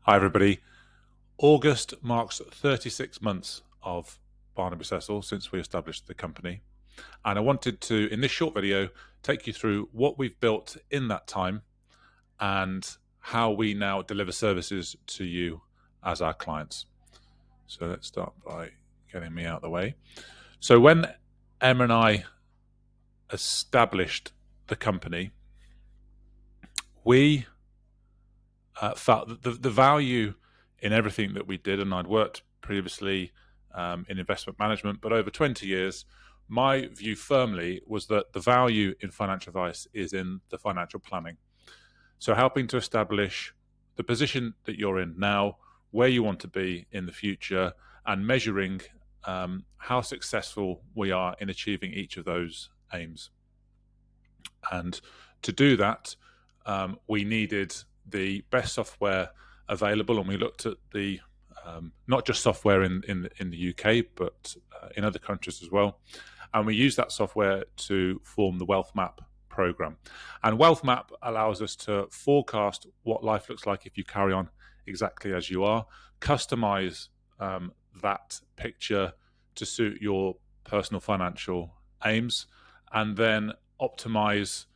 Hi everybody. August marks 36 months of Barnaby Cecil since we established the company. And I wanted to, in this short video, take you through what we've built in that time and how we now deliver services to you as our clients. So let's start by getting me out of the way. So when Emma and I established the company, we felt that the value in everything that we did, and I'd worked previously in investment management, but over 20 years, my view firmly was that the value in financial advice is in the financial planning. So helping to establish the position that you're in now, where you want to be in the future, and measuring how successful we are in achieving each of those aims. And to do that, we needed the best software available, and we looked at the not just software in the UK, but in other countries as well. And we used that software to form the WealthMap program. And WealthMap allows us to forecast what life looks like if you carry on exactly as you are, customize that picture to suit your personal financial aims, and then optimize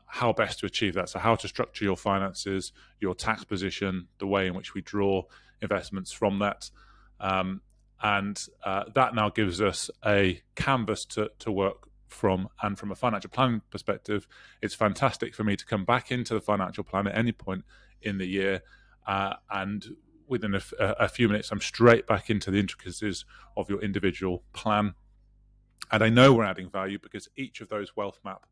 how best to achieve that. So how to structure your finances, your tax position, the way in which we draw investments from that. That now gives us a canvas to work from. And from a financial planning perspective, it's fantastic for me to come back into the financial plan at any point in the year. And within a few minutes, I'm straight back into the intricacies of your individual plan. And I know we're adding value because each of those WealthMap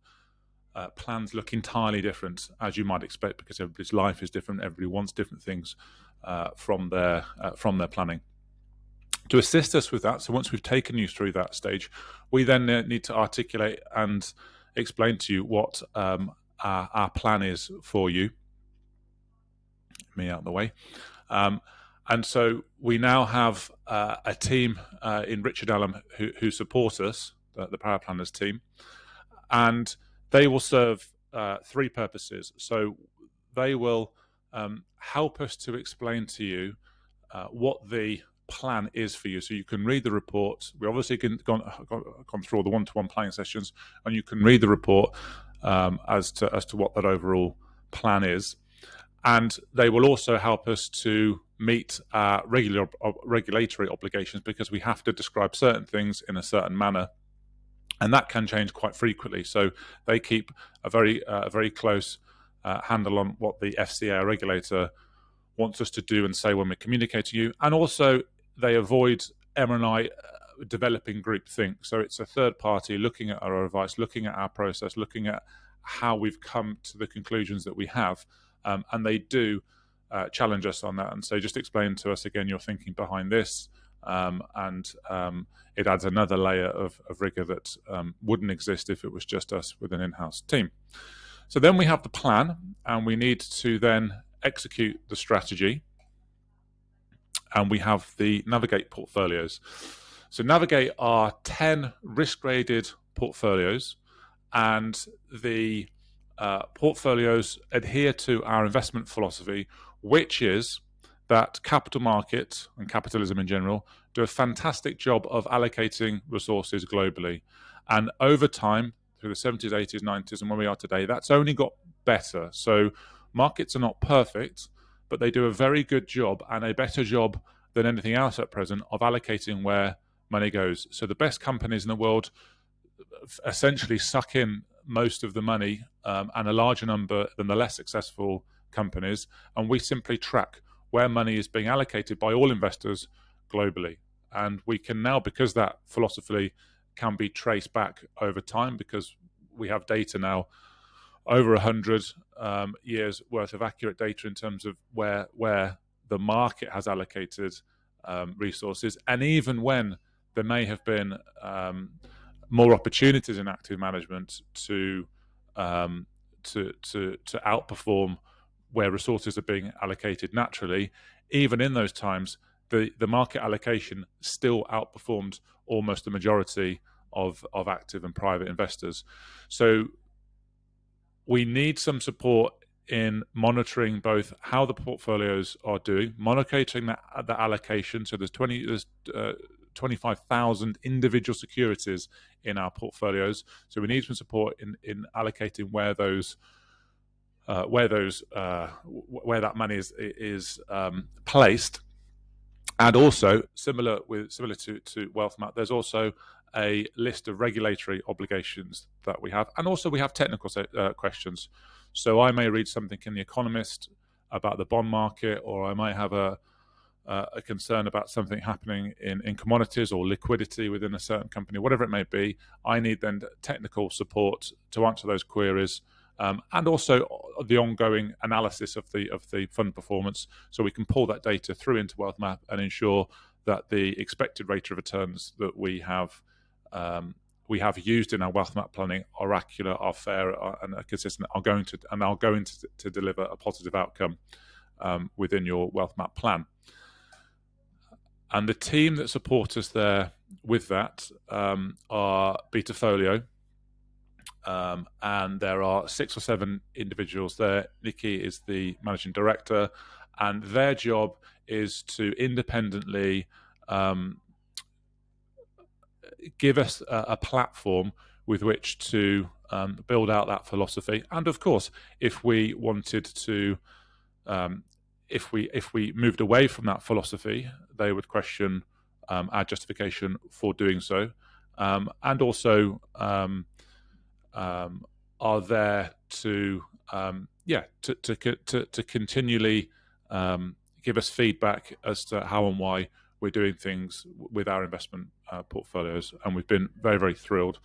plans look entirely different, as you might expect, because everybody's life is different. Everybody wants different things from their planning. To assist us with that, so once we've taken you through that stage, we then need to articulate and explain to you what our plan is for you. Get me out of the way. And so we now have a team in Richard Allen who support us, the Paraplanners team, and they will serve three purposes. So they will help us to explain to you what the plan is for you. So you can read the report. We obviously gone through all the one-to-one planning sessions, and you can read the report as to what that overall plan is. And they will also help us to meet our regulatory obligations, because we have to describe certain things in a certain manner. And that can change quite frequently. So they keep a very close handle on what the FCA regulator wants us to do and say when we communicate to you. And also they avoid Emma and I developing groupthink. So it's a third party looking at our advice, looking at our process, looking at how we've come to the conclusions that we have. And they do challenge us on that and say, just explain to us again your thinking behind this. It adds another layer of rigor that wouldn't exist if it was just us with an in-house team. So then we have the plan, and we need to then execute the strategy. And we have the Navigate portfolios. So Navigate are 10 risk-graded portfolios, and the portfolios adhere to our investment philosophy, which is that capital markets and capitalism in general do a fantastic job of allocating resources globally. And over time, through the 70s, 80s, 90s, and where we are today, that's only got better. So markets are not perfect, but they do a very good job, and a better job than anything else at present, of allocating where money goes. So the best companies in the world essentially suck in most of the money, and a larger number than the less successful companies. And we simply track where money is being allocated by all investors globally. And we can now, because that philosophy can be traced back over time, because we have data now over 100 years worth of accurate data in terms of where the market has allocated resources. And even when there may have been more opportunities in active management to outperform where resources are being allocated naturally, even in those times, the market allocation still outperformed almost the majority of active and private investors. So we need some support in monitoring both how the portfolios are doing, monitoring the allocation. So there's 25,000 individual securities in our portfolios. So we need some support in allocating where that money is placed. And also, similar to WealthMap, there's also a list of regulatory obligations that we have, and also we have technical questions. So I may read something in The Economist about the bond market, or I might have a concern about something happening in commodities or liquidity within a certain company, whatever it may be. I need then technical support to answer those queries. And also the ongoing analysis of the fund performance, so we can pull that data through into WealthMap and ensure that the expected rate of returns that we have used in our WealthMap planning are accurate, are fair, and are consistent, are going to deliver a positive outcome within your WealthMap plan. And the team that support us there with that are Betafolio. And there are 6 or 7 individuals there. Nikki is the managing director, and their job is to independently give us a platform with which to build out that philosophy. And of course, if we wanted to, if we moved away from that philosophy, they would question our justification for doing so, and also are there to continually give us feedback as to how and why we're doing things with our investment portfolios. And we've been very, very thrilled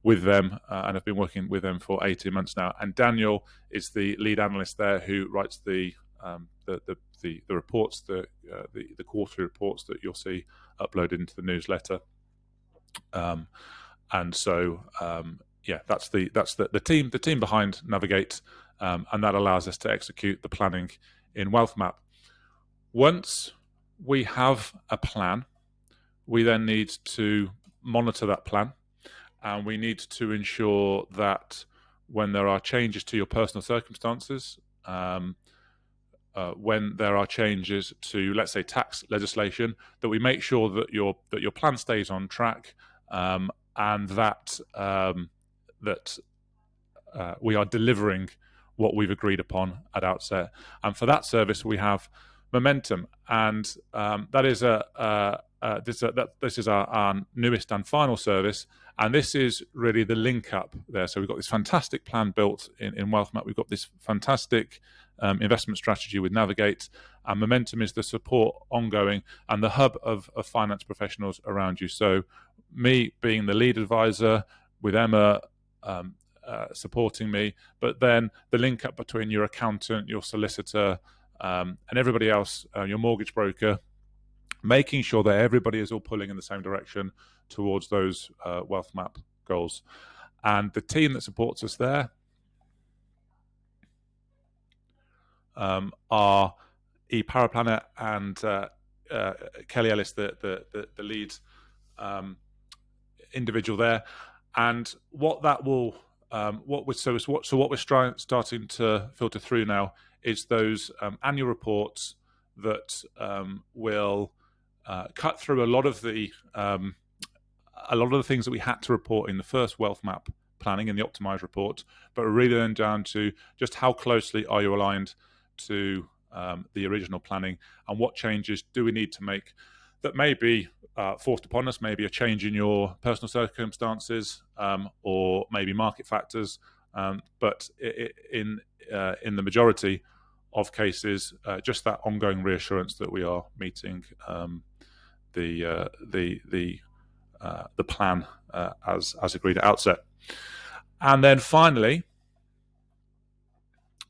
with them, and have been working with them for 18 months now. And Daniel is the lead analyst there, who writes the reports, the quarterly reports that you'll see uploaded into the newsletter. And so that's the team behind Navigate, and that allows us to execute the planning in WealthMap. Once we have a plan, we then need to monitor that plan, and we need to ensure that when there are changes to your personal circumstances, when there are changes to, let's say, tax legislation, that we make sure that your plan stays on track, and that we are delivering what we've agreed upon at outset. And for that service, we have Momentum, and that is this is our newest and final service, and this is really the link up there. So we've got this fantastic plan built in WealthMap. We've got this fantastic investment strategy with Navigate, and Momentum is the support ongoing and the hub of finance professionals around you. So me being the lead advisor, with Emma supporting me, but then the link up between your accountant, your solicitor, and everybody else, your mortgage broker, making sure that everybody is all pulling in the same direction towards those WealthMap goals. And the team that supports us there are eParaplanner and Kelly Ellis, the lead individual there. And what that will, what we're starting to filter through now is those annual reports that will cut through a lot of the things that we had to report in the first WealthMap planning in the optimized report, but really then down to just how closely are you aligned to the original planning, and what changes do we need to make that may be forced upon us, maybe a change in your personal circumstances, or maybe market factors, but in the majority of cases, just that ongoing reassurance that we are meeting the plan as agreed at outset. And then finally,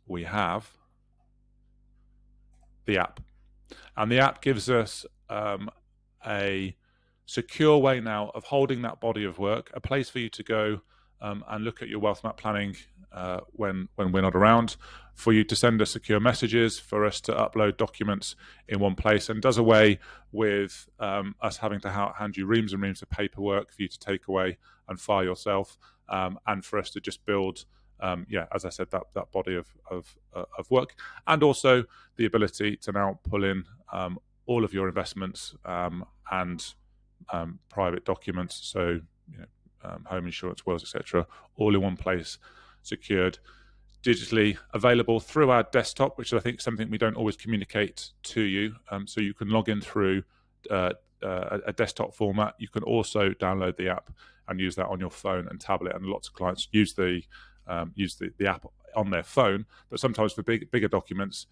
we have the app, and the app gives us a secure way now of holding that body of work, a place for you to go and look at your WealthMap planning when we're not around, for you to send us secure messages, for us to upload documents in one place, and does away with us having to hand you reams and reams of paperwork for you to take away and file yourself, and for us to just build as I said, that body of work, and also the ability to now pull in all of your investments and private documents, so home insurance, wills, etc., all in one place, secured, digitally available through our desktop, which I think is something we don't always communicate to you. So you can log in through a desktop format. You can also download the app and use that on your phone and tablet. And lots of clients use the app on their phone, but sometimes for bigger documents,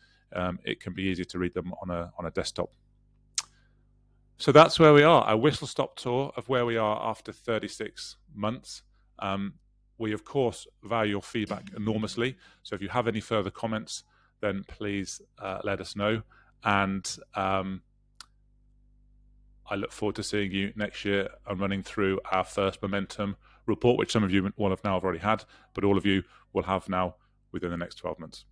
it can be easier to read them on a desktop. So that's where we are, a whistle-stop tour of where we are after 36 months. We, of course, value your feedback enormously. So if you have any further comments, then please let us know. And I look forward to seeing you next year and running through our first momentum report, which some of you will have now already had, but all of you will have now within the next 12 months.